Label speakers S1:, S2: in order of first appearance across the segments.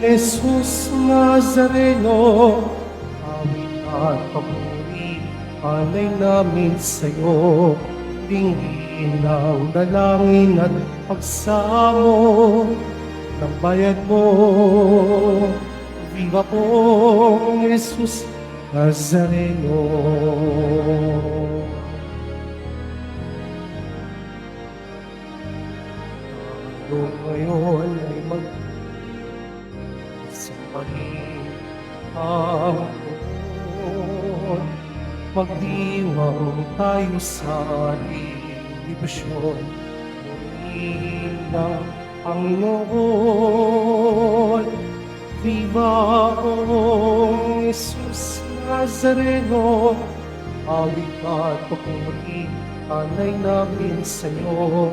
S1: Jesus Nazareno, awit at papuri, alay namin sa'yo. Dinggin ang dalangin at pagsamo ng bayan mo. Viva pong Jesus Nazareno. Tayo ngayon ay magsambahin ang Panginoon. Magdiwang tayo sa libasyon. Purihin ng Panginoon. Viva ang Jesus Nazareno. Awit at papuri, alay namin sa'yo.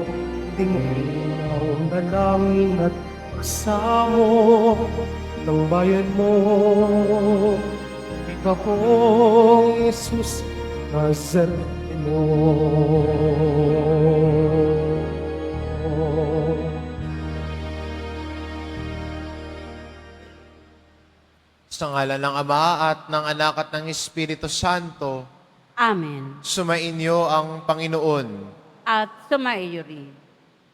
S1: Dinggin ang dalangin at pagsamo ng bayan mo. Viva pong Jesus Nazareno.
S2: Sa ngalan ng Ama at ng Anak at ng Espiritu Santo,
S3: Amen.
S2: sumainyo ang Panginoon.
S3: At sumaiyo rin.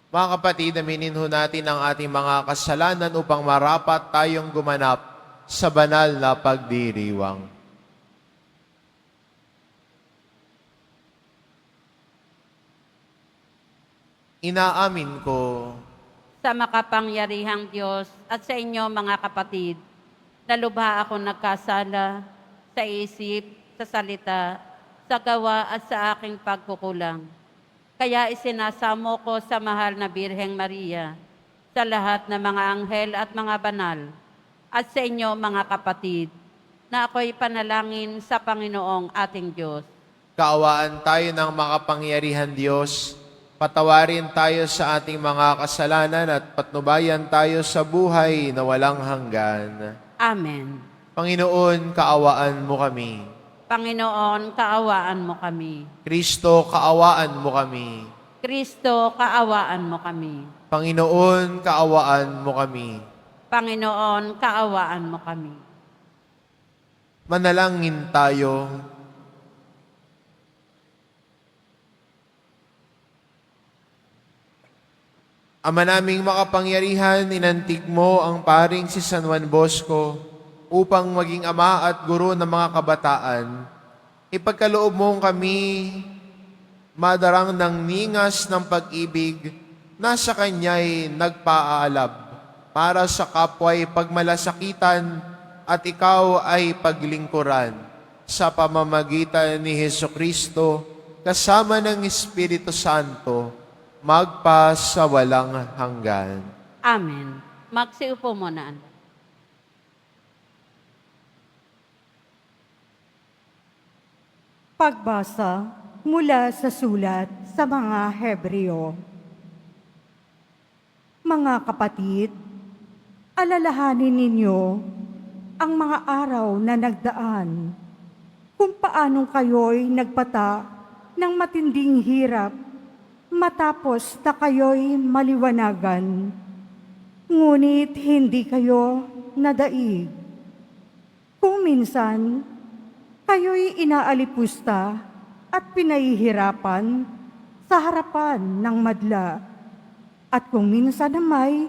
S2: Mga kapatid, aminin ho natin ang ating mga kasalanan upang marapat tayong gumanap sa banal na pagdiriwang. Inaamin ko
S3: Sa makapangyarihang Diyos at sa inyo mga kapatid, na lubha ako nagkasala sa isip, sa salita, sa gawa at sa aking pagkukulang. Kaya isinasamo ko sa mahal na Birheng Maria, sa lahat ng mga anghel at mga banal, at sa inyo mga kapatid, na ako'y panalangin sa Panginoong ating Diyos.
S2: kaawaan tayo ng makapangyarihan Diyos, patawarin tayo sa ating mga kasalanan at patnubayan tayo sa buhay na walang hanggan.
S3: Amen.
S2: Panginoon, kaawaan mo kami.
S3: Panginoon, kaawaan mo kami.
S2: Kristo, kaawaan mo kami.
S3: Kristo, kaawaan mo kami.
S2: Panginoon, kaawaan mo kami.
S3: Panginoon, kaawaan mo kami.
S2: Manalangin tayo. Ama naming makapangyarihan, inantig mo ang paring si San Juan Bosco upang maging ama at guro ng mga kabataan. Ipagkaloob mo kami madarang ng ningas ng pag-ibig na sa kanya'y nagpaalab para sa kapwa'y pagmalasakitan at ikaw ay paglingkuran sa pamamagitan ni Hesukristo kasama ng Espiritu Santo magpa sa walang hanggan.
S3: Amen. Magsiupo muna.
S4: Pagbasa mula sa sulat sa mga Hebreo. Mga kapatid, alalahanin ninyo ang mga araw na nagdaan, kung paanong kayo'y nagpata ng matinding hirap matapos na kayo'y maliwanagan, ngunit hindi kayo nadaig. Kung minsan, kayo'y inaalipusta at pinahihirapan sa harapan ng madla. At kung minsan namay,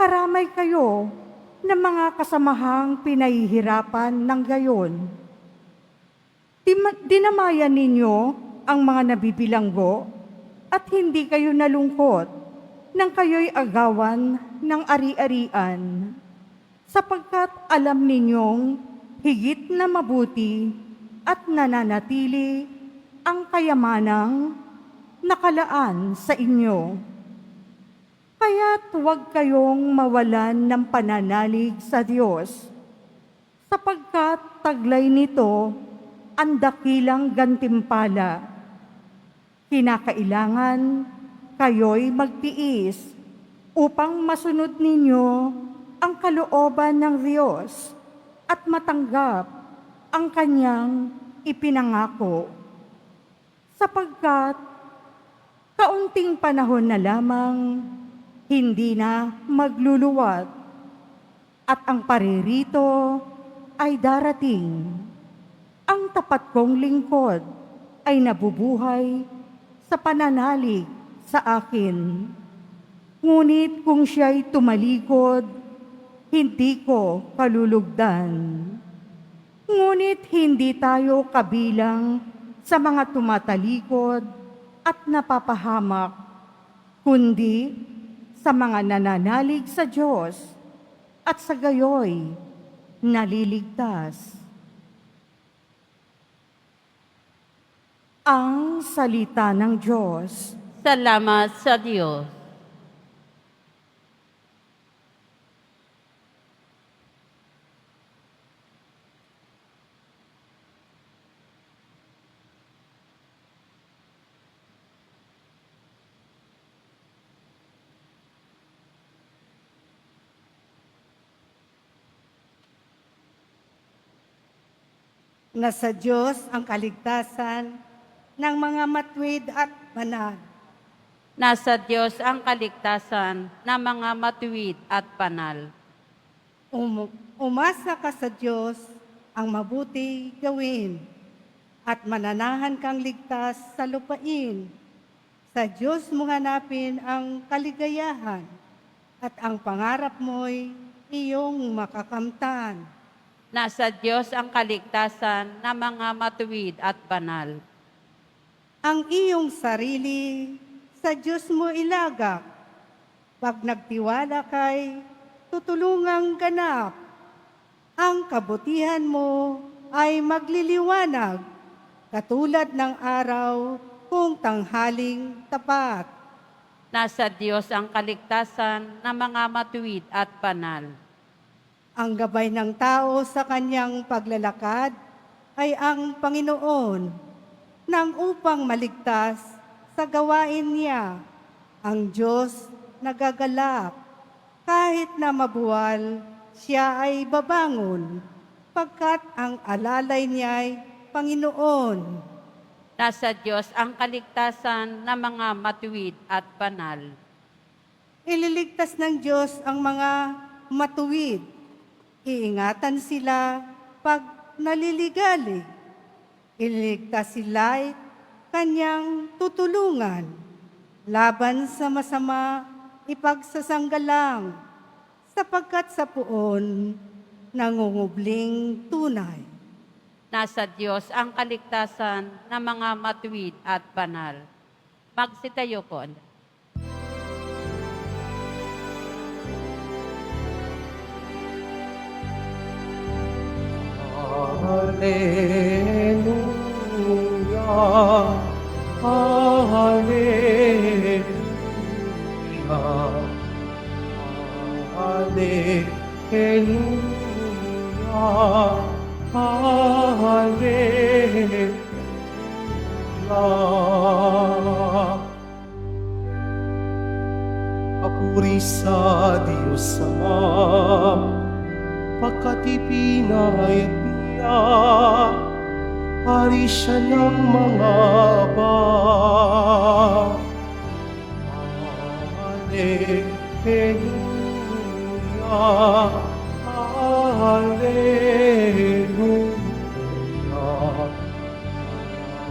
S4: karamay kayo ng mga kasamahang pinahihirapan ng gayon. Dinamayan ninyo ang mga nabibilanggo at hindi kayo nalungkot nang kayo'y agawan ng ari-arian, sapagkat alam ninyong higit na mabuti at nananatili ang kayamanang nakalaan sa inyo. Kaya't huwag kayong mawalan ng pananalig sa Diyos, sapagkat taglay nito ang dakilang gantimpala. Kinakailangan kayo'y magtiis upang masunod ninyo ang kalooban ng Diyos at matanggap ang Kanyang ipinangako. Sapagkat kaunting panahon na lamang, hindi na magluluwat. at ang paririto ay darating. Ang tapat kong lingkod ay nabubuhay sa pananalig sa akin. Ngunit kung siya'y tumalikod, hindi ko kalulugdan. Ngunit hindi tayo kabilang sa mga tumatalikod at napapahamak, kundi sa mga nananalig sa Diyos at sa gayoy naliligtas. Ang salita ng Diyos.
S3: Salamat sa Diyos.
S4: Nasa Diyos ang kaligtasan ng mga matuwid at banal.
S3: Nasa Diyos ang kaligtasan ng mga matuwid at banal.
S4: Umasa ka sa Diyos ang mabuti gawin at mananahan kang ligtas sa lupain. Sa Diyos mo hanapin ang kaligayahan at ang pangarap mo'y iyong makakamtan.
S3: Nasa Diyos ang kaligtasan ng mga matuwid at banal.
S4: Ang iyong sarili sa Diyos mo ilagak. Pag nagtiwala kay tutulungang ganap. Ang kabutihan mo ay magliliwanag, katulad ng araw kung tanghaling tapat.
S3: Nasa Diyos ang kaligtasan ng mga matuwid at banal.
S4: Ang gabay ng tao sa kanyang paglalakad ay ang Panginoon, nang upang maligtas sa gawain niya. Ang Diyos nagagalak, kahit na mabuwal, siya ay babangon, pagkat ang alalay niya'y Panginoon.
S3: Nasa Diyos ang kaligtasan ng mga matuwid at banal.
S4: Ililigtas ng Diyos ang mga matuwid. Iingatan sila pag naliligali. Ililigtas sila'y kanyang tutulungan. Laban sa masama, ipagsasanggalang, sapagkat sa puon, nangungubling tunay.
S3: Nasa Diyos ang kaligtasan ng mga matuwid at banal. Magsitayo po.
S1: Hallelujah, Hallelujah, Hallelujah, Hallelujah. Papuri sa Diyos Ama, pagkat ipinahayag niya, hari siya ng mga aba. Hallelujah, Hallelujah,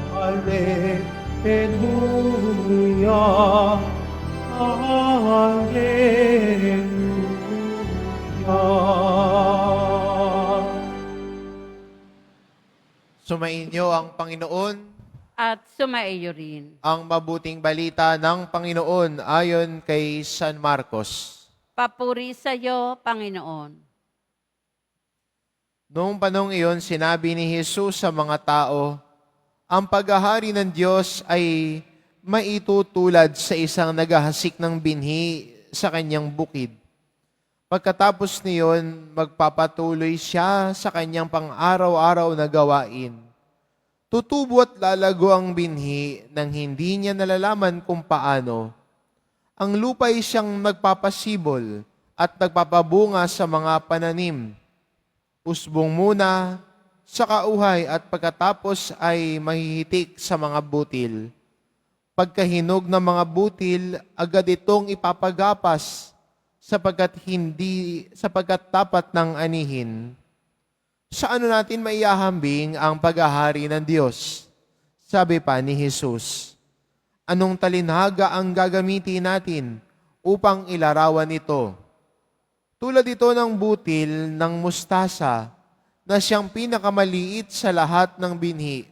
S1: Hallelujah, Hallelujah.
S2: Sumainyo ang Panginoon,
S3: At sumaiyo rin.
S2: ang mabuting balita ng Panginoon ayon kay San Marcos.
S3: Papuri sa iyo, Panginoon.
S2: Noong panong iyon, sinabi ni Jesus sa mga tao, ang paghahari ng Diyos ay maitutulad sa isang naghahasik ng binhi sa kanyang bukid. Pagkatapos niyon, magpapatuloy siya sa kanyang pang-araw-araw na gawain. Tutubo at lalago ang binhi nang hindi niya nalalaman kung paano. Ang lupa ay siyang nagpapasibol at nagpapabunga sa mga pananim. Usbong muna sa kauhay at pagkatapos ay mahihitik sa mga butil. Pagkahinog ng mga butil, agad itong ipapagapas sapagkat dapat ng anihin, sa ano natin maihahambing ang paghahari ng Diyos? Sabi pa ni Jesus, anong talinhaga ang gagamitin natin upang ilarawan ito? Tulad ito ng butil ng mustasa na siyang pinakamaliit sa lahat ng binhi.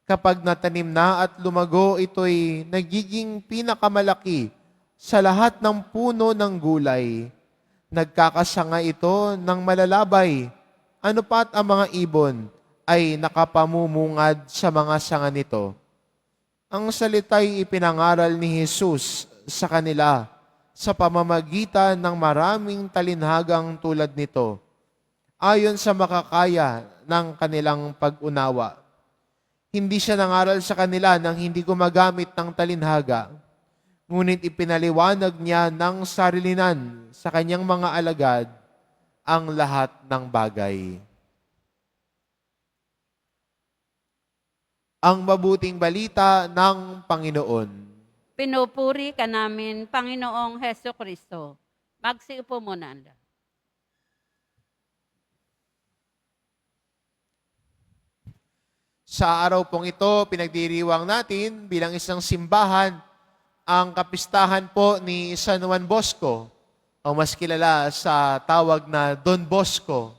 S2: Kapag natanim na at lumago, ito'y nagiging pinakamalaki sa lahat ng puno ng gulay. Nagkakasanga ito ng malalabay. Ano pat ang mga ibon ay nakapamumungad sa mga sanga nito. Ang salita'y ipinangaral ni Jesus sa kanila sa pamamagitan ng maraming talinhagang tulad nito, ayon sa makakaya ng kanilang pag-unawa. Hindi siya nangaral sa kanila nang hindi gumagamit ng talinhaga, ngunit ipinaliwanag niya ng sarilinan sa kanyang mga alagad ang lahat ng bagay. Ang mabuting balita ng Panginoon.
S3: Pinupuri ka namin, Panginoong Heso Kristo. Magsiupo muna.
S2: Sa araw pong ito, pinagdiriwang natin bilang isang simbahan ang kapistahan po ni San Juan Bosco, o mas kilala sa tawag na Don Bosco.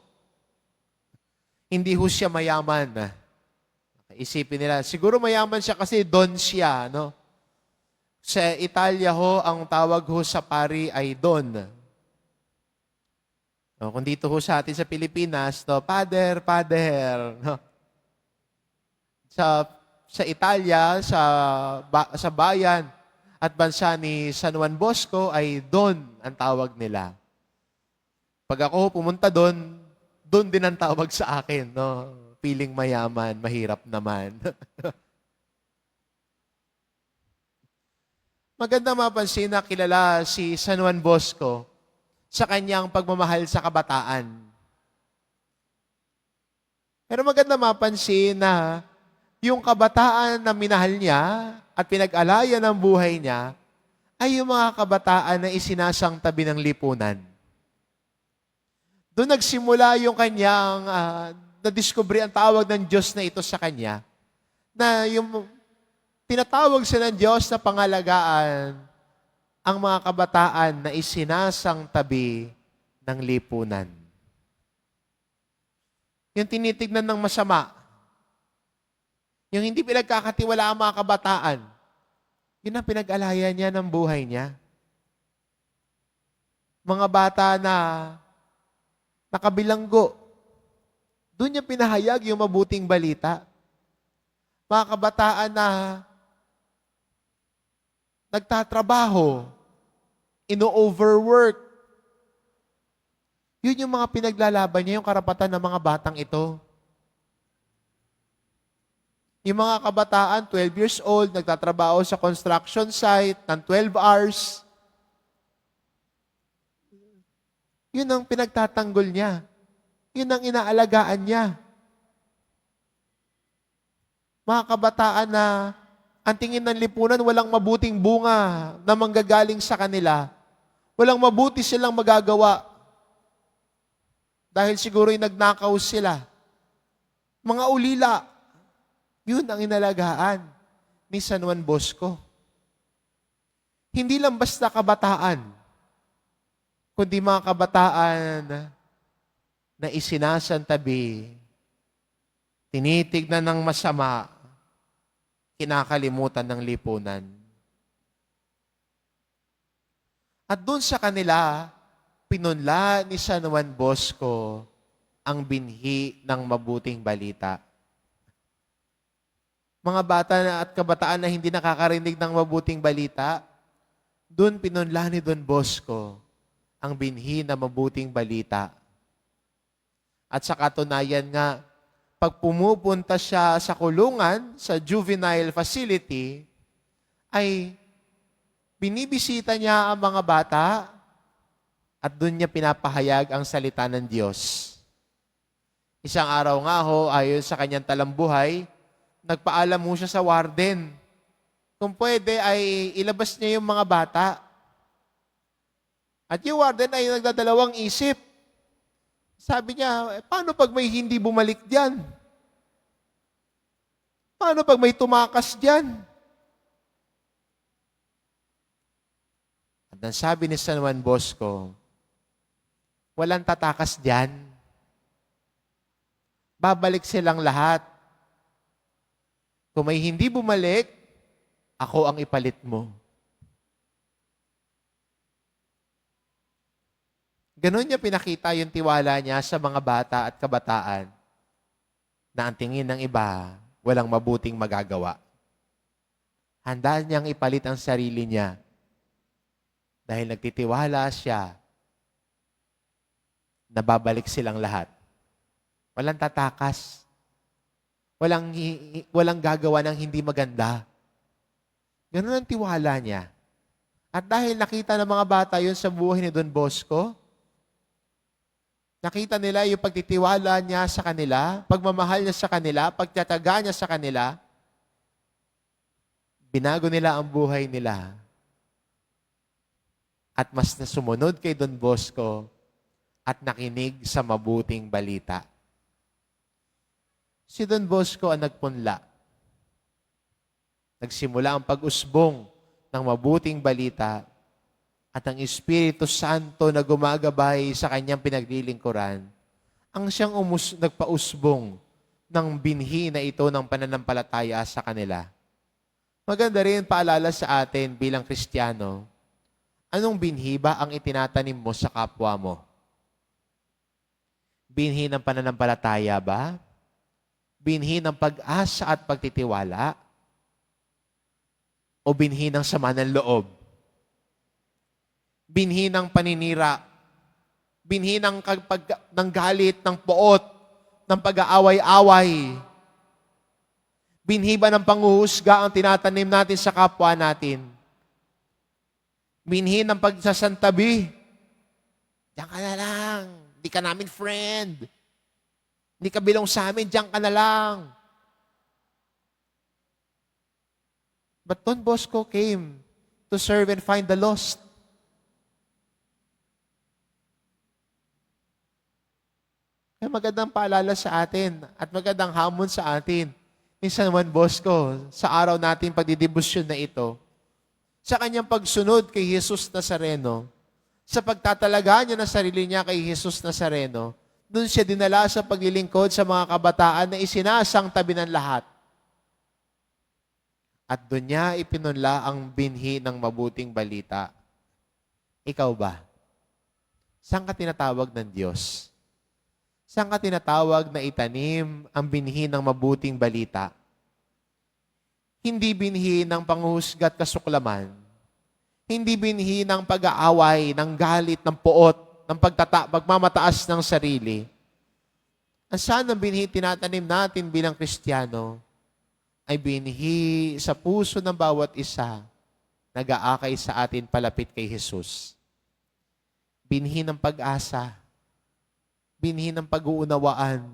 S2: Hindi ho siya mayaman. Isipin nila, siguro mayaman siya kasi Don siya, no? Sa Italia ho, ang tawag ho sa pari ay Don. No, kung dito ho sa atin sa Pilipinas, no, Pader, no? Sa Italia, sa bayan at bansa ni San Juan Bosco ay Don ang tawag nila. Pag ako pumunta doon, Don din ang tawag sa akin, no? Piling mayaman, mahirap naman. Maganda mapansin na kilala si San Juan Bosco sa kanyang pagmamahal sa kabataan. Pero maganda mapansin na yung kabataan na minahal niya at pinag-alayan ng buhay niya ay yung mga kabataan na isinasang tabi ng lipunan. Doon nagsimula yung kanyang na-discovery ang tawag ng Diyos na ito sa kanya, na yung tinatawag siya ng Diyos na pangalagaan ang mga kabataan na isinasang tabi ng lipunan. Yung tinitignan ng masama, yung hindi pinagkakatiwala ang mga kabataan, yun ang pinag-alaya niya ng buhay niya. Mga bata na nakabilanggo, doon niya pinahayag yung mabuting balita. Mga kabataan na nagtatrabaho, ino-overwork, yun yung mga pinaglalaban niya, yung karapatan ng mga batang ito. Yung mga kabataan, 12 years old, nagtatrabaho sa construction site ng 12 hours. Yun ang pinagtatanggol niya. Yun ang inaalagaan niya. Mga kabataan na ang tingin ng lipunan, walang mabuting bunga na manggagaling sa kanila. Walang mabuti silang magagawa. Dahil siguro'y nagnakaw sila. Mga ulila. Yun ang inalagaan ni San Juan Bosco. Hindi lang basta kabataan, kundi mga kabataan na isinasantabi, tinitignan ng masama, kinakalimutan ng lipunan. At doon sa kanila, pinunla ni San Juan Bosco ang binhi ng mabuting balita. Mga bata at kabataan na hindi nakakarinig ng mabuting balita, doon pinunla ni Don Bosco ang binhi na mabuting balita. At sa katunayan nga, pag pumupunta siya sa kulungan, sa juvenile facility, ay binibisita niya ang mga bata at doon niya pinapahayag ang salita ng Diyos. Isang araw nga ho, ayon sa kanyang talambuhay, nagpaalam mo siya sa warden. Kung pwede ay ilabas niya yung mga bata. At yung warden ay nagdadalawang isip. Sabi niya, paano pag may hindi bumalik diyan? Paano pag may tumakas diyan? At ang sabi ni San Juan Bosco, walang tatakas diyan. Babalik silang lahat. Kung may hindi bumalik, ako ang ipalit mo. Ganon niya pinakita yung tiwala niya sa mga bata at kabataan na ang tingin ng iba, walang mabuting magagawa. Handa niyang ipalit ang sarili niya dahil nagtitiwala siya na babalik silang lahat. Walang tatakas. Walang gagawa ng hindi maganda. Ganun ang tiwala niya. At dahil nakita ng mga bata yun sa buhay ni Don Bosco, nakita nila yung pagtitiwala niya sa kanila, pagmamahal niya sa kanila, pagtataga niya sa kanila, binago nila ang buhay nila. At mas nasumunod kay Don Bosco at nakinig sa mabuting balita. Si Don Bosco ang nagpunla. Nagsimula ang pag-usbong ng mabuting balita at ang Espiritu Santo na gumagabay sa kanyang pinaglilingkuran ang siyang nagpausbong ng binhi na ito ng pananampalataya sa kanila. Maganda rin paalala sa atin bilang Kristiyano, anong binhi ba ang itinatanim mo sa kapwa mo? Binhi ng pananampalataya ba? Binhi ng pag-asa at pagtitiwala? O binhi ng sama ng loob? Binhi ng paninira? Binhi ng galit, ng poot, ng pag-aaway-away? Binhi ba ng panghuhusga ang tinatanim natin sa kapwa natin? Binhi ng pagsasantabi? Diyan ka na lang. Hindi ka namin friend. Hindi ka bilong sa amin, diyan ka na lang. But Don Bosco came to serve and find the lost. Kaya magandang paalala sa atin at magandang hamon sa atin ni San Juan Bosco sa araw natin pagdidibusyon na ito. Sa kanyang pagsunod kay Jesus Nazareno, sa pagtatalaga niya ng sarili niya kay Jesus Nazareno, doon siya dinala sa paglilingkod sa mga kabataan na isinasang tabi ng lahat. At doon niya ipinunla ang binhi ng mabuting balita. Ikaw ba? Saan ka tinatawag ng Diyos? Saan ka tinatawag na itanim ang binhi ng mabuting balita? Hindi binhi ng panghuhusga at kasuklaman. Hindi binhi ng pag-aaway, ng galit, ng poot, ng pagmamataas ng sarili. Ang saan ang binhi tinatanim natin bilang Kristiyano ay binhi sa puso ng bawat isa nag-aakay sa atin palapit kay Jesus. Binhi ng pag-asa, binhi ng pag-uunawaan,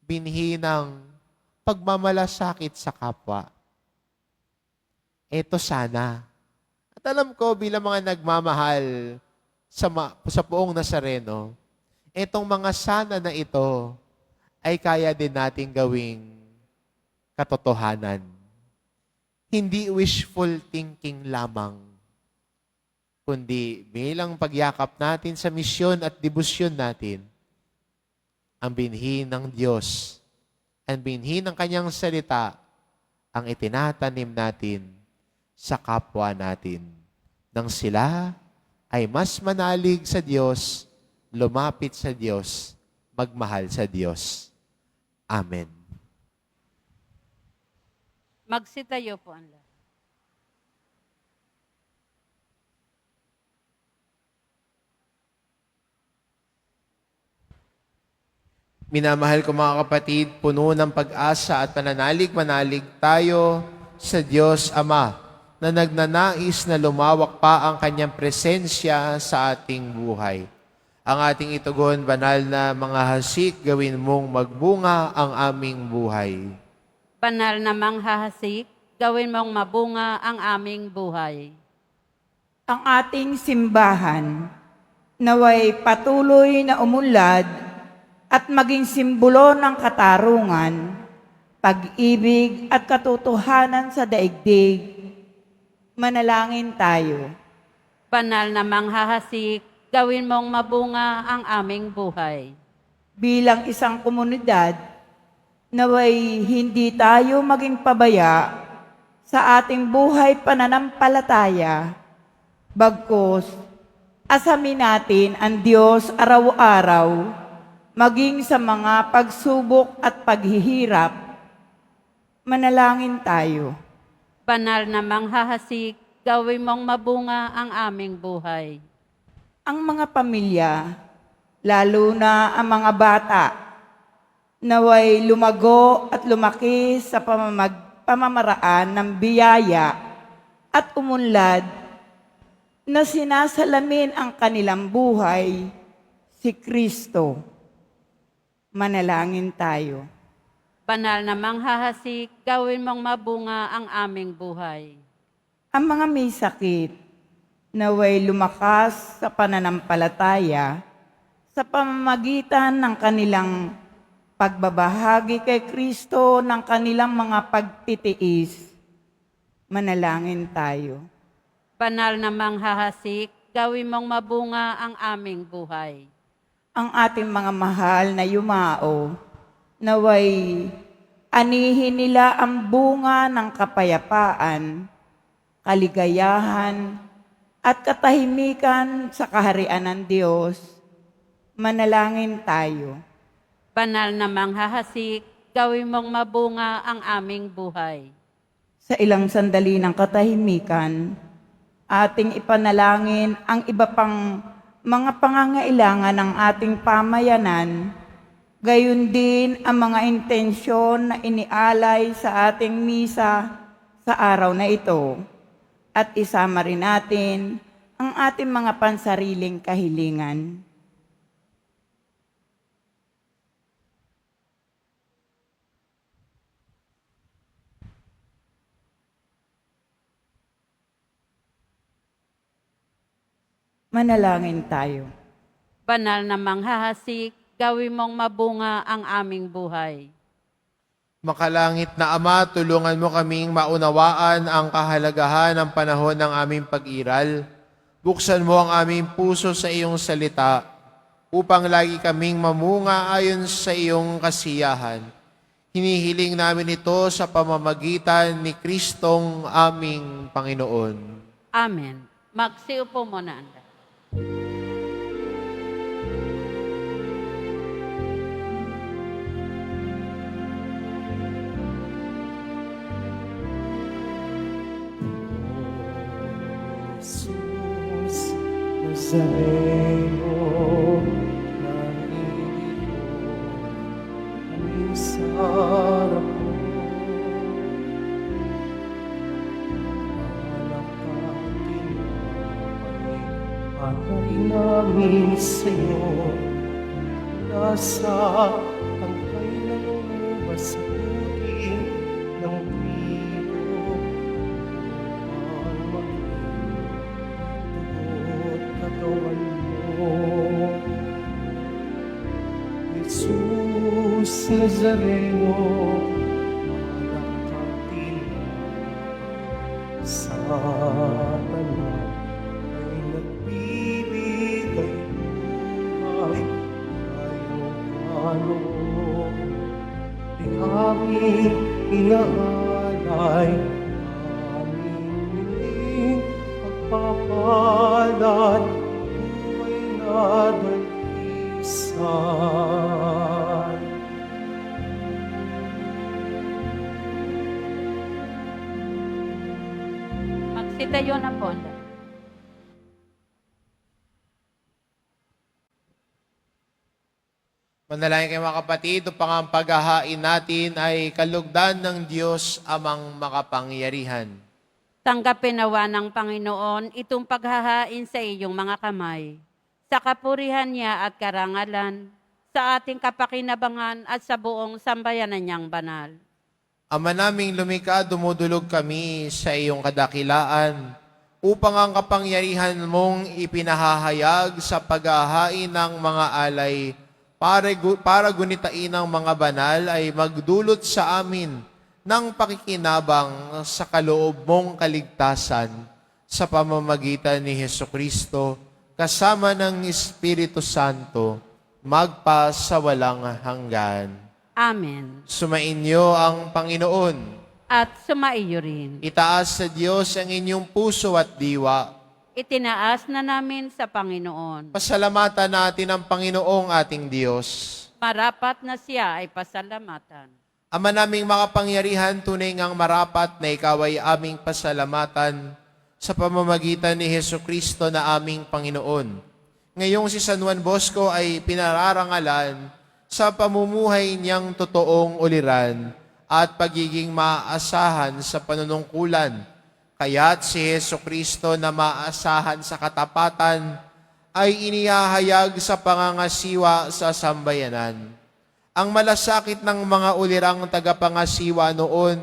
S2: binhi ng pagmamalasakit sa kapwa. Ito sana. At alam ko bilang mga nagmamahal sa poong Nazareno, itong mga sana na ito ay kaya din nating gawing katotohanan. Hindi wishful thinking lamang, kundi bilang pagyakap natin sa misyon at debosyon natin, ang binhi ng Diyos, ang binhi ng Kanyang salita, ang itinatanim natin sa kapwa natin. Nang sila ay mas manalig sa Diyos, lumapit sa Diyos, magmahal sa Diyos. Amen.
S3: Magsitayo po ang lahat.
S2: Minamahal ko mga kapatid, puno ng pag-asa at mananalig tayo sa Diyos Ama na nagnanais na lumawak pa ang Kanyang presensya sa ating buhay. Ang ating itugon, banal na mga hasik, gawin mong magbunga ang aming buhay.
S3: Banal na manghahasik, gawin mong mabunga ang aming buhay.
S5: ang ating simbahan naway patuloy na umunlad at maging simbolo ng katarungan, pag-ibig at katotohanan sa daigdig. Manalangin tayo.
S3: Banal na manghahasik, gawin mong mabunga ang aming buhay.
S5: Bilang isang komunidad, naway hindi tayo maging pabaya sa ating buhay pananampalataya. Bagkus, asamin natin ang Diyos araw-araw, maging sa mga pagsubok at paghihirap. Manalangin tayo.
S3: Banal na manghahasik, gawin mong mabunga ang aming buhay.
S5: Ang mga pamilya, lalo na ang mga bata, naway lumago at lumaki sa pamamaraan ng biyaya at umunlad na sinasalamin ang kanilang buhay, si Kristo. Manalangin tayo.
S3: Banal na manghahasik, gawin mong mabunga ang aming buhay.
S5: Ang mga may sakit, naway lumakas sa pananampalataya sa pamamagitan ng kanilang pagbabahagi kay Kristo ng kanilang mga pagtitiis. Manalangin tayo.
S3: Banal na manghahasik, gawin mong mabunga ang aming buhay.
S5: Ang ating mga mahal na yumao, naway anihin nila ang bunga ng kapayapaan, kaligayahan, at katahimikan sa kaharian ng Diyos. Manalangin tayo.
S3: Banal na manghahasik, gawin mong mabunga ang aming buhay.
S5: Sa ilang sandali ng katahimikan, ating ipanalangin ang iba pang mga pangangailangan ng ating pamayanan, gayon din ang mga intensyon na inialay sa ating misa sa araw na ito. At isama rin natin ang ating mga pansariling kahilingan. Manalangin tayo.
S3: Banal na manghahasik, gawin mong mabunga ang aming buhay.
S2: Makalangit na Ama, tulungan mo kaming maunawaan ang kahalagahan ng panahon ng aming pag-iral. Buksan mo ang aming puso sa iyong salita upang lagi kaming mamunga ayon sa iyong kasiyahan. Hinihiling namin ito sa pamamagitan ni Kristong aming Panginoon.
S3: Amen. Magsiupo muna anda.
S1: Jesus Nazareno, nandito kami sa harap mo. Alay namin sa'yo, nasa tangkay ng ubas sa puti ng trigo. Ang magdugot katawan mo, Jesus Nazareno, anak natin sa tanan. Nagbibigay buhay tayo ano, di aming inaalay, aming niling pagpapalad, buhay na dalisan.
S3: Magsitayo na po anda.
S2: Manalangin kayo mga kapatid, upang ang paghahain natin ay kalugdan ng Diyos amang makapangyarihan.
S3: Tanggapin nawa ng Panginoon itong paghahain sa iyong mga kamay, sa kapurihan niya at karangalan, sa ating kapakinabangan at sa buong sambayanan niyang banal.
S2: Ama naming lumikha, dumudulog kami sa iyong kadakilaan upang ang kapangyarihan mong ipinahahayag sa paghahain ng mga alay para gunitain ng mga banal ay magdulot sa amin ng pakikinabang sa kaloob mong kaligtasan sa pamamagitan ni Hesukristo kasama ng Espiritu Santo magpa sa walang hanggan.
S3: Amen.
S2: Sumainyo ang Panginoon.
S3: At sumaiyo rin.
S2: Itaas sa Diyos ang inyong puso at diwa.
S3: Itinaas na namin sa Panginoon.
S2: Pasalamatan natin ang Panginoong ating Diyos.
S3: Marapat na siya ay pasalamatan.
S2: Ama naming makapangyarihan, tunay ngang marapat na ikaw ay aming pasalamatan sa pamamagitan ni Hesukristo na aming Panginoon. Ngayong si San Juan Bosco ay pinararangalan sa pamumuhay niyang totoong uliran at pagiging maaasahan sa panunungkulan. Kaya't si Hesukristo na maaasahan sa katapatan ay inihahayag sa pangangasiwa sa sambayanan. Ang malasakit ng mga ulirang tagapangasiwa noon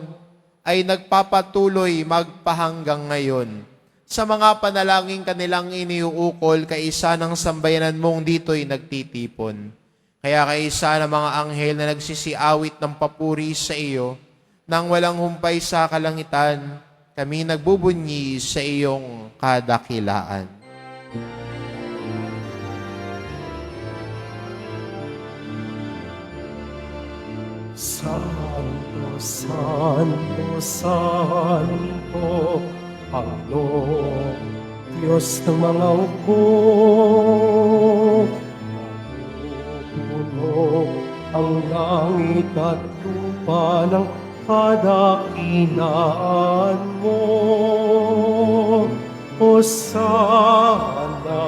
S2: ay nagpapatuloy magpahanggang ngayon. Sa mga panalangin kanilang iniuukol, kaisa ng sambayanan mong dito'y nagtitipon. Kaya kaisa ng mga anghel na nagsisiawit ng papuri sa iyo, nang walang humpay sa kalangitan, kami nagbubunyi sa iyong kadakilaan.
S1: Santo, Santo, Santo, Panginoong Diyos ng mga hukbo. Napupuno ang langit at lupa ng kadakilaan mo. Hosana,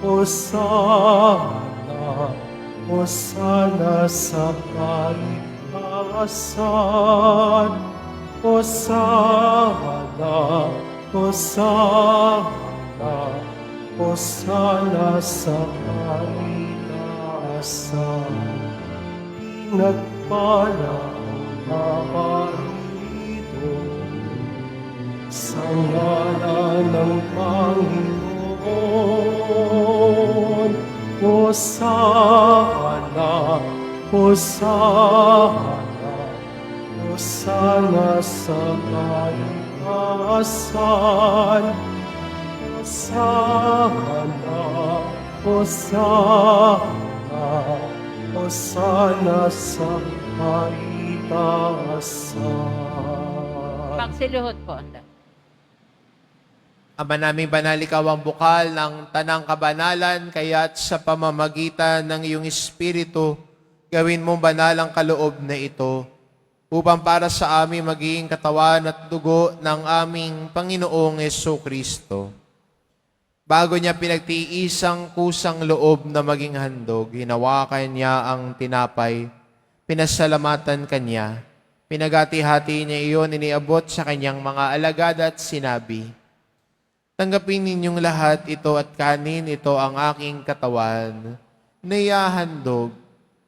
S1: Hosana, Hosana sa kaligtasan. Hosana, Hosana, Hosana sa kaligtasan. Pinagpala ang naparito sa ngalan ng Panginoon. Hosana, Hosana, Hosana sa kaligtasan. Hosana, Hosana, Hosana sa kaligtasan.
S3: Magsiluhod po ang lahat.
S2: Ama naming banal, ikaw ang bukal ng tanang kabanalan, kaya't sa pamamagitan ng iyong Espiritu, gawin mong banal ang kaloob na ito, upang para sa amin magiging katawan at dugo ng aming Panginoong Hesukristo. Bago niya pinagtiisang kusang loob na maging handog, hinawakan niya ang tinapay, pinasalamatan kanya, pinagati-hati niya iyon, iniabot sa kanyang mga alagad at sinabi, "Tanggapin ninyong lahat ito at kanin, ito ang aking katawan na ihahandog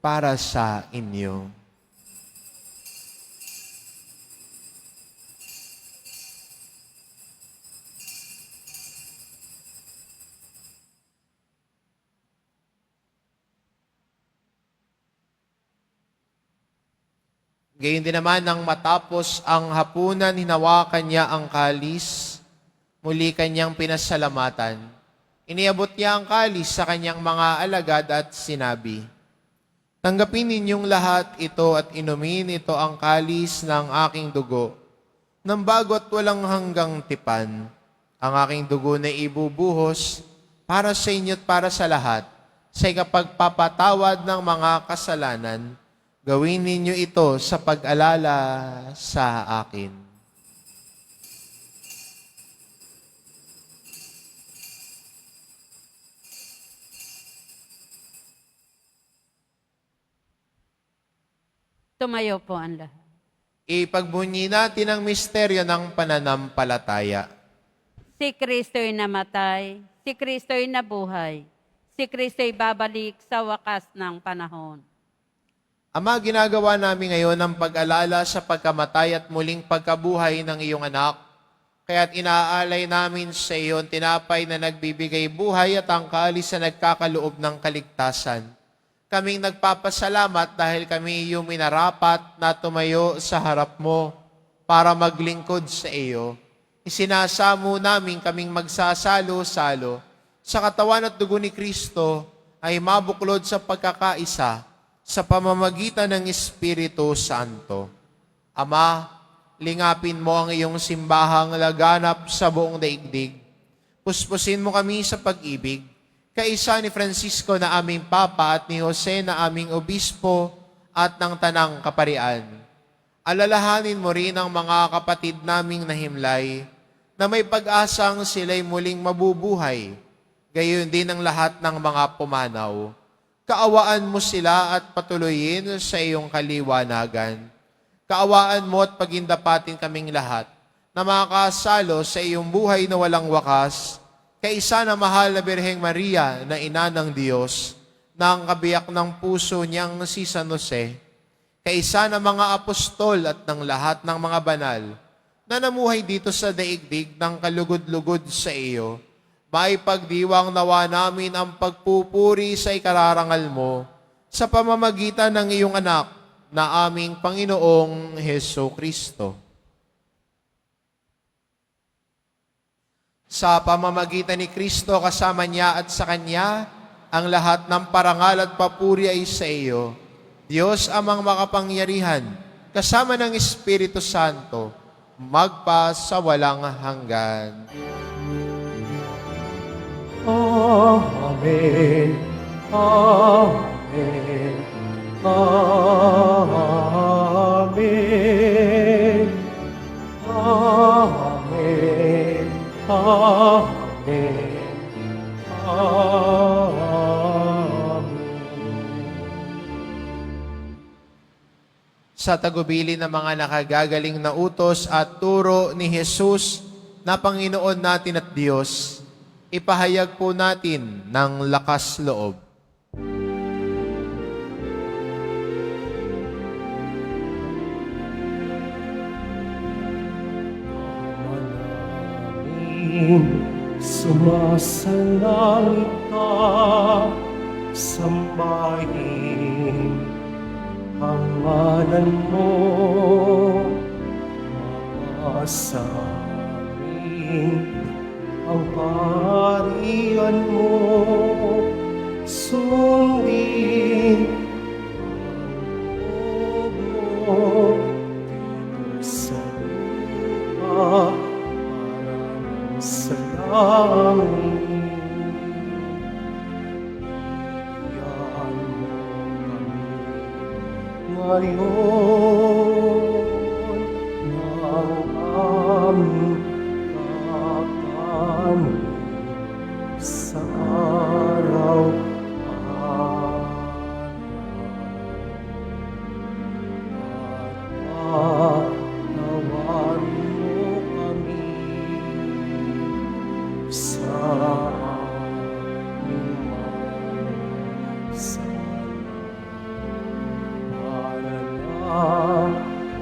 S2: para sa inyo." Gayon din naman nang matapos ang hapunan, hinawakan niya ang kalis, muli kanyang pinasalamatan. Iniabot niya ang kalis sa kanyang mga alagad at sinabi, "Tanggapin ninyong lahat ito at inumin, ito ang kalis ng aking dugo, ng bago at walang hanggang tipan. Ang aking dugo na ibubuhos para sa inyo at para sa lahat, sa ikapagpapatawad ng mga kasalanan. Gawin ninyo ito sa pag-alala sa akin."
S3: Tumayo po ang lahat.
S2: Ipagbunyi natin ang misteryo ng pananampalataya.
S3: Si Kristo'y namatay, si Kristo'y nabuhay, si Kristo'y babalik sa wakas ng panahon.
S2: Ama, ginagawa namin ngayon ang pag-alala sa pagkamatay at muling pagkabuhay ng iyong anak. Kaya't inaalay namin sa iyo ang tinapay na nagbibigay buhay at ang kaalis na nagkakaloob ng kaligtasan. Kaming nagpapasalamat dahil kami iyong minarapat na tumayo sa harap mo para maglingkod sa iyo. Isinasamo namin kaming magsasalo-salo sa katawan at dugo ni Kristo ay mabuklod sa pagkakaisa sa pamamagitan ng Espiritu Santo. Ama, lingapin mo ang iyong simbahang laganap sa buong daigdig. Puspusin mo kami sa pag-ibig, kaisa ni Francisco na aming Papa at ni Jose na aming Obispo at ng Tanang Kaparian. Alalahanin mo rin ang mga kapatid naming nahimlay na may pag-asang sila'y muling mabubuhay, gayon din ang lahat ng mga pumanaw. Kaawaan mo sila at patuloyin sa iyong kaliwanagan. Kaawaan mo at pagindapatin kaming lahat na makakasalo sa iyong buhay na walang wakas, kaisa na mahal na Birheng Maria na ina ng Diyos, na ang kabiyak ng puso niyang si San Jose, kaisa na mga apostol at ng lahat ng mga banal na namuhay dito sa daigdig ng kalugod-lugod sa iyo, maipagdiwang nawa namin ang pagpupuri sa ikararangal mo sa pamamagitan ng iyong anak na aming Panginoong Heso Kristo. Sa pamamagitan ni Kristo kasama niya at sa Kanya, ang lahat ng parangal at papuri ay sa iyo, Diyos amang makapangyarihan, kasama ng Espiritu Santo, magpa sa walang hanggan.
S1: Amen. Amen. Amen. Amen. Amen. Amen.
S2: Sa tagubilin ng mga nakagagaling na utos at turo ni Jesus na Panginoon natin at Diyos, ipahayag po natin ng lakas loob.
S1: Sumasalangit ka, sambahin ang ngalan mo, mapasamin ang kaharian mo, sundin ang loob mo dito sa lupa. Salamin, yan mo kami ngayon ng aming kakanin sa araw-araw. At patawarin mo kami sa aming para na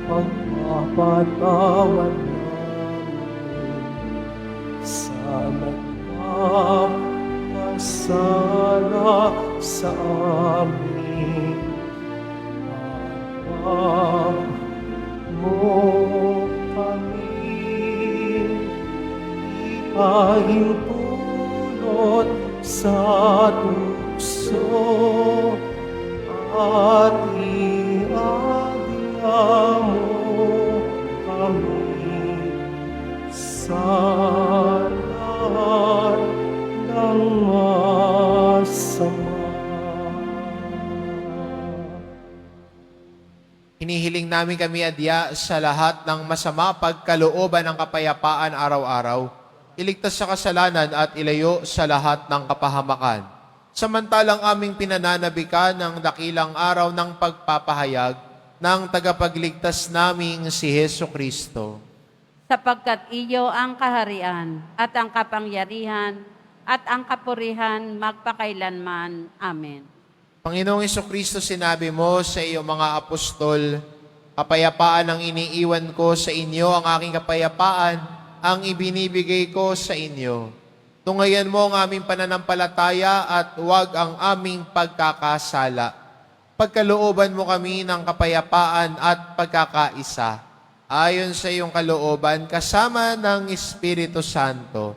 S1: pagpapatawad namin sa nagpapasala sa amin. At mo kami pahintulot sa tukso at iadya mo kami sa lahat ng masama.
S2: Hinihiling namin kami adya sa lahat ng masama pagkalooban ng kapayapaan araw-araw, iligtas sa kasalanan at ilayo sa lahat ng kapahamakan. Samantalang aming pinananabikan ng dakilang araw ng pagpapahayag ng tagapagligtas naming si Heso Kristo.
S3: Sapagkat iyo ang kaharian at ang kapangyarihan at ang kapurihan magpakailanman. Amen.
S2: Panginoong Jesucristo, sinabi mo sa iyong mga apostol, kapayapaan ang iniiwan ko sa inyo, ang aking kapayapaan, ang ibinibigay ko sa inyo. Tungayan mo ang aming pananampalataya at huwag ang aming pagkakasala. Pagkalooban mo kami ng kapayapaan at pagkakaisa. Ayon sa iyong kalooban, kasama ng Espiritu Santo,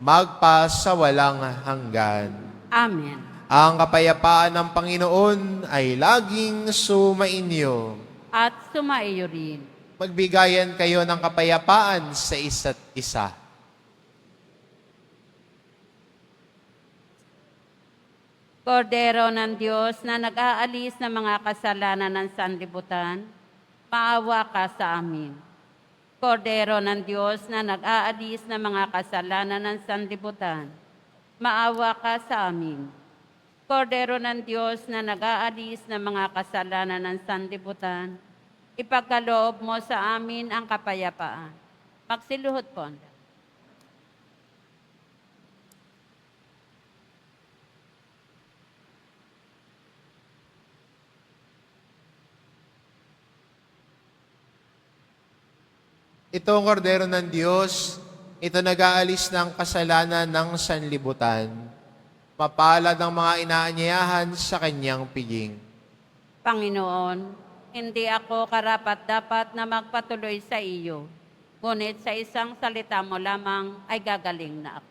S2: magpa sa walang hanggan.
S3: Amen.
S2: Ang kapayapaan ng Panginoon ay laging sumainyo.
S3: At sumaiyo rin.
S2: Magbigayan kayo ng kapayapaan sa isa't isa.
S3: Kordero ng Diyos na nag-aalis ng mga kasalanan ng sanlibutan, maawa ka sa amin. Kordero ng Diyos na nag-aalis ng mga kasalanan ng sanlibutan, maawa ka sa amin. Kordero ng Diyos na nag-aalis ng mga kasalanan ng sanlibutan, ipagkaloob mo sa amin ang kapayapaan. Magsiluhod po.
S2: Ito ang kordero ng Diyos, ito nag-aalis ng kasalanan ng sanlibutan. Mapalad ang mga inaanyayahan sa kanyang piging.
S3: Panginoon, hindi ako karapat-dapat na magpatuloy sa iyo, ngunit sa isang salita mo lamang ay gagaling na ako.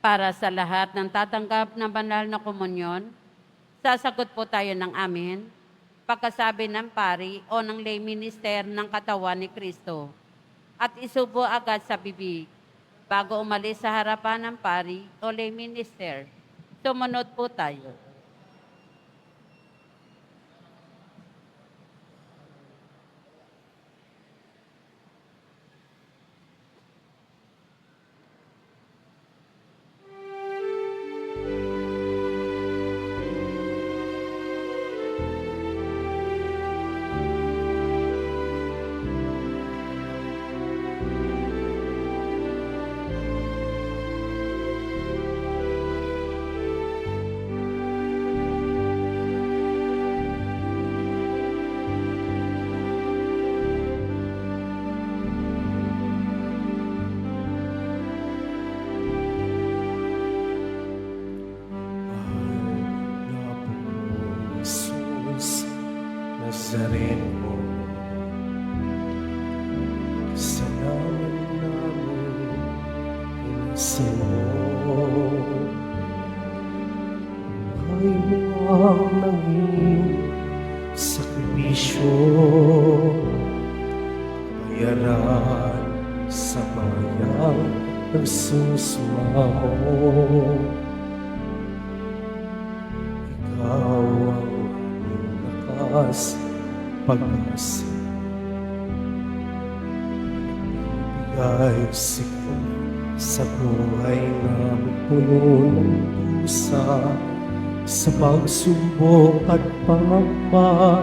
S3: Para sa lahat ng tatanggap ng banal na komunyon, sasagot po tayo ng amen, pagkasabi ng pari o ng lay minister ng katawan ni Kristo, at isubo agad sa bibig bago umalis sa harapan ng pari o lay minister. Sumunod po tayo.
S1: Jesus Nazareno, kasalanan namin inisin mo. Ay mo ang naging sakripisyo, bayaran sa bayang nagsusumao. Ikaw ang lakas, pag-asa, bigay sikap sa buhay namin puno ng dusa. Sa pagsubok at pangamba,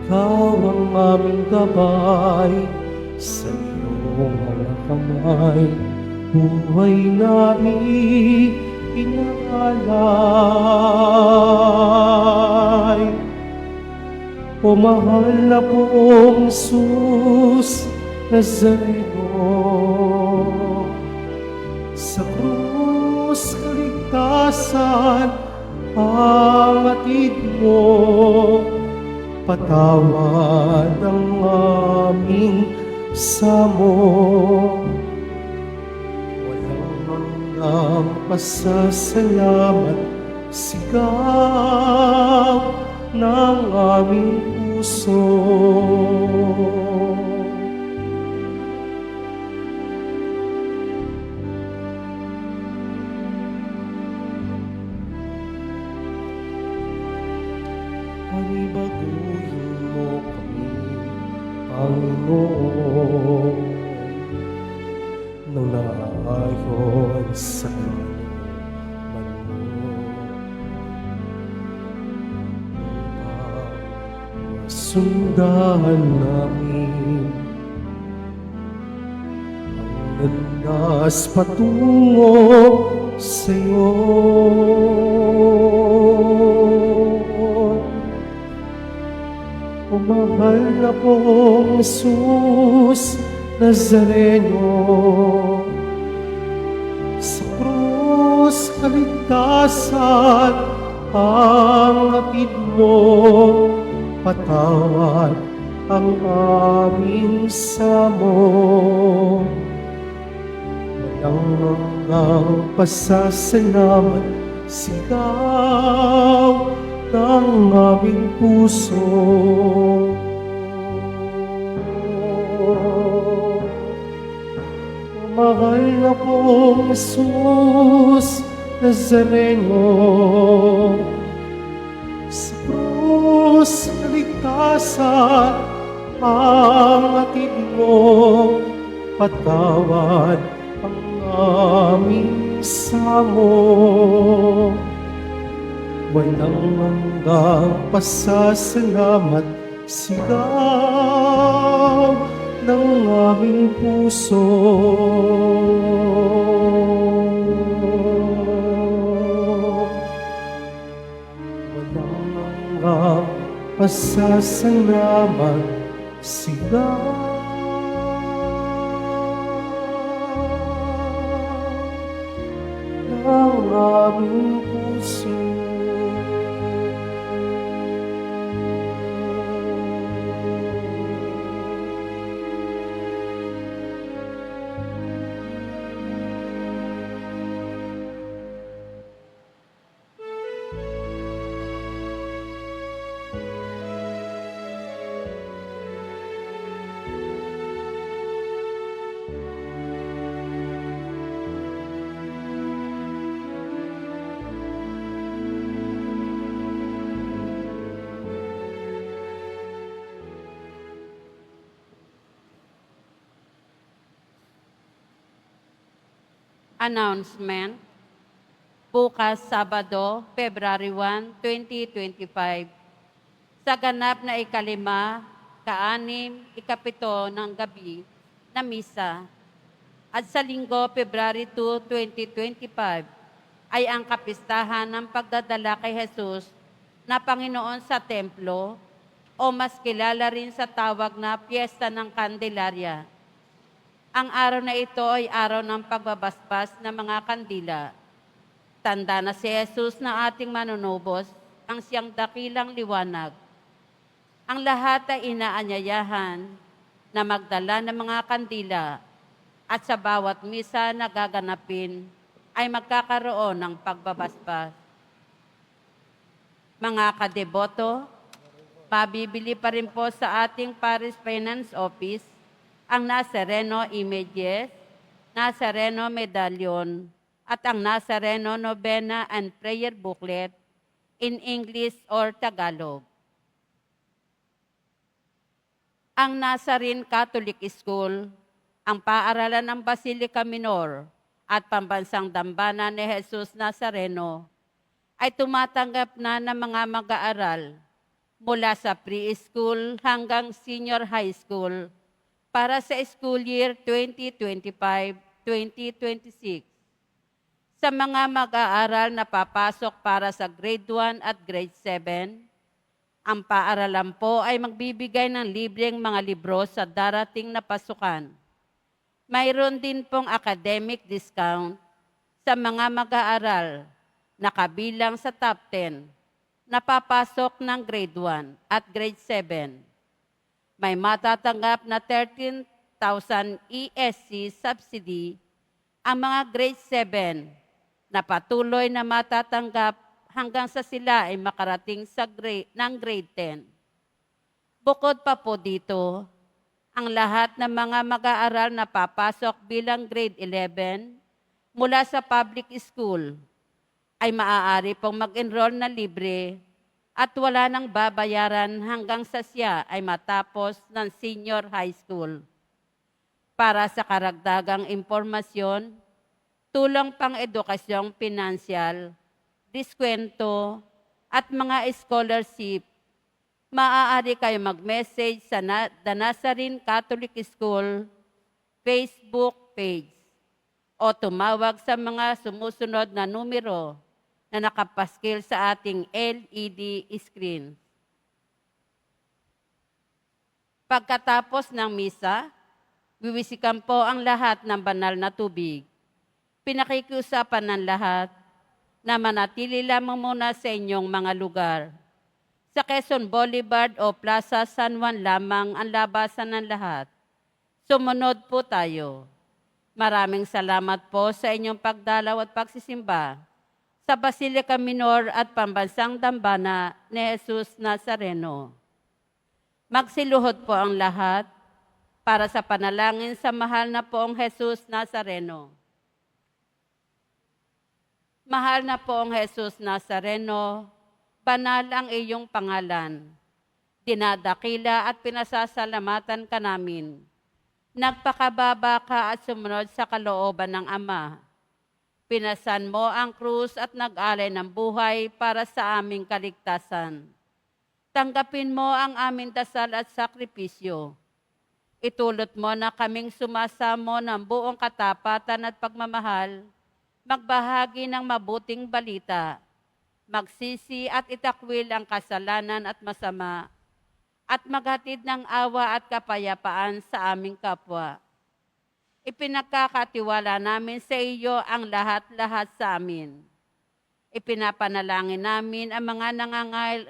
S1: ikaw ang aming gabay. Sa iyong mga kamay, buhay namin inaalay. O mahal na poong Jesus Nazareno, sa krus kaligtasan ang atid mo, patawad ang aming samo. Walang hanggang pasasalamat, sigaw ng aming puso. Panibaguhin mo kami, Panginoon, nang ayon sa man mo upang masundahan namin ang landas patungo sa'yo. O mahal na pong Jesus Nazareno, sa krus kaligtasan ang hatid mo, patawad ang aming samo. Walang hanggang pasasalamat, sigaw ng aming puso. Mahal na pong Jesus Nazareno, sa krus kaligtasan ang hatid mo, patawad ang aming samo. Walang hanggang pasasalamat, sigaw ng aming puso. Walang hanggang pasasalamat, sigaw ng aming puso.
S3: Announcement. Bukas, Sabado, February 1, 2025, sa ganap na ikalima, kaanim, ikapito ng gabi na misa, at sa Linggo, February 2, 2025, ay ang kapistahan ng pagdadala kay Jesus na Panginoon sa templo, o mas kilala rin sa tawag na Piyesta ng Candelaria. Ang araw na ito ay araw ng pagbabasbas ng mga kandila. Tanda na si Jesus na ating manunubos, ang siyang dakilang liwanag. Ang lahat ay inaanyayahan na magdala ng mga kandila at sa bawat misa na gaganapin ay magkakaroon ng pagbabasbas. Mga kadeboto, mabibili pa rin po sa ating Parish Finance Office ang Nazareno Images, Nazareno Medallion, at ang Nazareno Novena and Prayer Booklet in English or Tagalog. Ang Nazarene Catholic School, ang paaralan ng Basilica Minor at Pambansang Dambana ni Jesus Nazareno, ay tumatanggap na ng mga mag-aaral mula sa preschool hanggang senior high school para sa school year 2025-2026. Sa mga mag-aaral na papasok para sa grade 1 at grade 7, ang paaralan po ay magbibigay ng libreng mga libro sa darating na pasukan. Mayroon din pong academic discount sa mga mag-aaral na kabilang sa top 10 na papasok ng grade 1 at grade 7. May matatanggap na 13,000 ESC subsidy ang mga grade 7 na patuloy na matatanggap hanggang sa sila ay makarating sa grade 10. Bukod pa po dito, ang lahat ng mga mag-aaral na papasok bilang grade 11 mula sa public school ay maaari pong mag-enroll na libre at wala nang babayaran hanggang sa siya ay matapos ng senior high school. Para sa karagdagang impormasyon, tulong pang edukasyong pinansyal, diskwento, at mga scholarship, maaari kayo mag-message sa The Nazarene Catholic School Facebook page o tumawag sa mga sumusunod na numero na nakapaskil sa ating LED screen. Pagkatapos ng misa, wiwisikan po ang lahat ng banal na tubig. Pinakikiusapan ng lahat na manatili lamang muna sa inyong mga lugar. Sa Quezon Boulevard o Plaza San Juan lamang ang labasan ng lahat. Sumunod po tayo. Maraming salamat po sa inyong pagdalaw at pagsisimba sa Basilica Minor at Pambansang Dambana ni Jesus Nazareno. Magsiluhod po ang lahat para sa panalangin sa mahal na poong Jesus Nazareno. Mahal na poong Jesus Nazareno, banal ang iyong pangalan. Dinadakila at pinasasalamatan ka namin. Nagpakababa ka at sumunod sa kalooban ng Ama. Pinasan mo ang krus at nag-alay ng buhay para sa aming kaligtasan. Tanggapin mo ang aming dasal at sakripisyo. Itulot mo na kaming sumasamo ng buong katapatan at pagmamahal, magbahagi ng mabuting balita, magsisi at itakwil ang kasalanan at masama, at maghatid ng awa at kapayapaan sa aming kapwa. Ipinagkakatiwala namin sa iyo ang lahat-lahat sa amin. Ipinapanalangin namin ang mga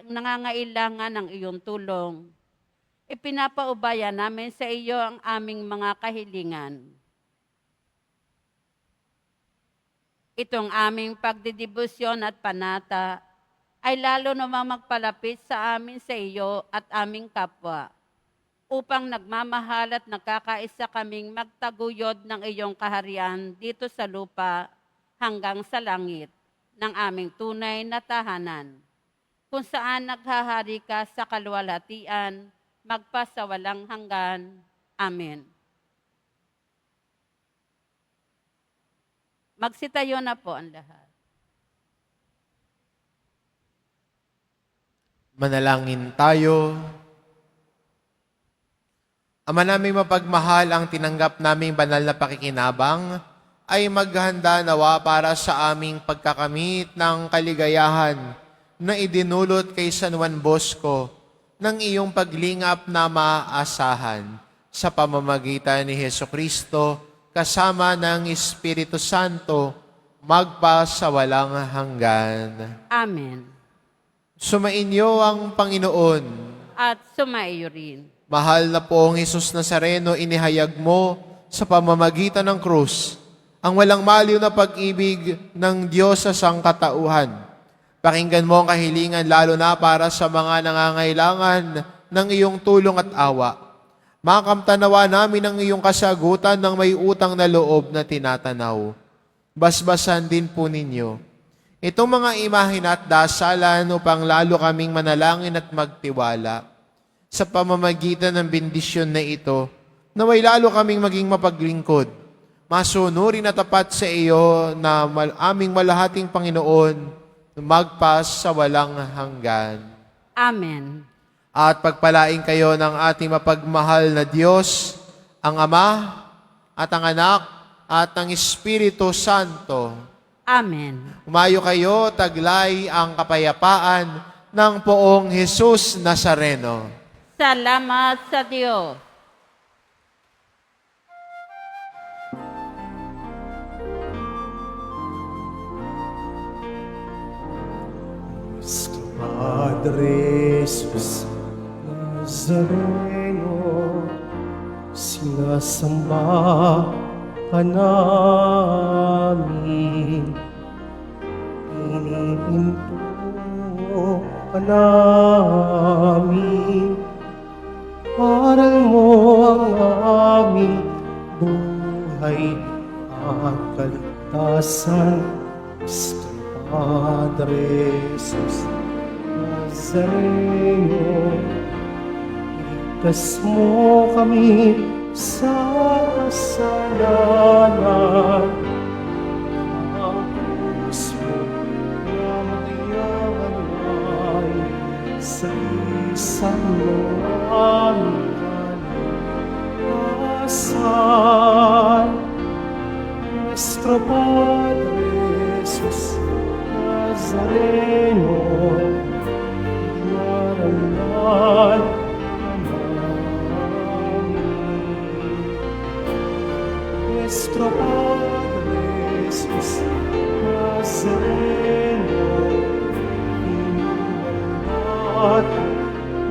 S3: nangangailangan ng iyong tulong. Ipinapaubaya namin sa iyo ang aming mga kahilingan. Itong aming pagdidibusyon at panata ay lalo namang magpalapit sa amin sa iyo at aming kapwa, upang nagmamahal at nakakaisa kaming magtaguyod ng iyong kaharian dito sa lupa hanggang sa langit ng aming tunay na tahanan, kung saan naghahari ka sa kaluwalhatian, magpasawalang hanggan. Amen. Magsitayo na po ang lahat.
S2: Manalangin tayo. Ama naming mapagmahal, ang tinanggap naming banal na pakikinabang ay maghanda nawa para sa aming pagkakamit ng kaligayahan na idinulot kay San Juan Bosco ng iyong paglingap na maaasahan sa pamamagitan ni Hesukristo kasama ng Espiritu Santo magpa sa walang hanggan.
S3: Amen.
S2: Sumainyo ang Panginoon.
S3: At sumaiyo rin.
S2: Mahal na poong Jesus Nazareno, inihayag mo sa pamamagitan ng krus ang walang maliw na pag-ibig ng Diyos sa sangkatauhan. Pakinggan mo ang kahilingan lalo na para sa mga nangangailangan ng iyong tulong at awa. Makamtanawa namin ang iyong kasagutan ng may utang na loob na tinatanaw. Basbasan din po ninyo itong mga imahin at dasalan upang lalo kaming manalangin at magtiwala. Sa pamamagitan ng bendisyon na ito, naway lalo kaming maging mapaglingkod, masunurin at tapat sa iyo na aming malahating Panginoon, magpas sa walang hanggan.
S3: Amen.
S2: At pagpalain kayo ng ating mapagmahal na Diyos, ang Ama at ang Anak at ang Espiritu Santo.
S3: Amen.
S2: Umayo kayo, taglay ang kapayapaan ng poong Jesus Nazareno.
S3: Salamat sa Diyos.
S1: Nuestro Padre Jesus Nazareno, sinasamba ka namin. Inihinto ka namin. Aral mo ang aming buhay at kaligtasan. Nuestro Padre Jesus Nazareno, iligtas mo kami sa kasalanan. sa aming asal. Nuestro Padre Jesus Nazareno, ngalan Nuestro Padre Jesus Nazareno, inuwalat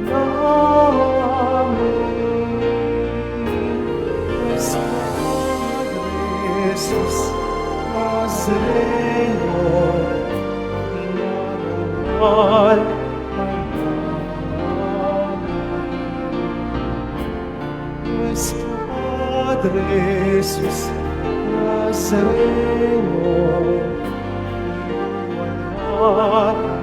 S1: namin. Nuestro Padre Jesus Nazareno, inuwalat Nuestro Padre Jesus Nazareno, inuwalat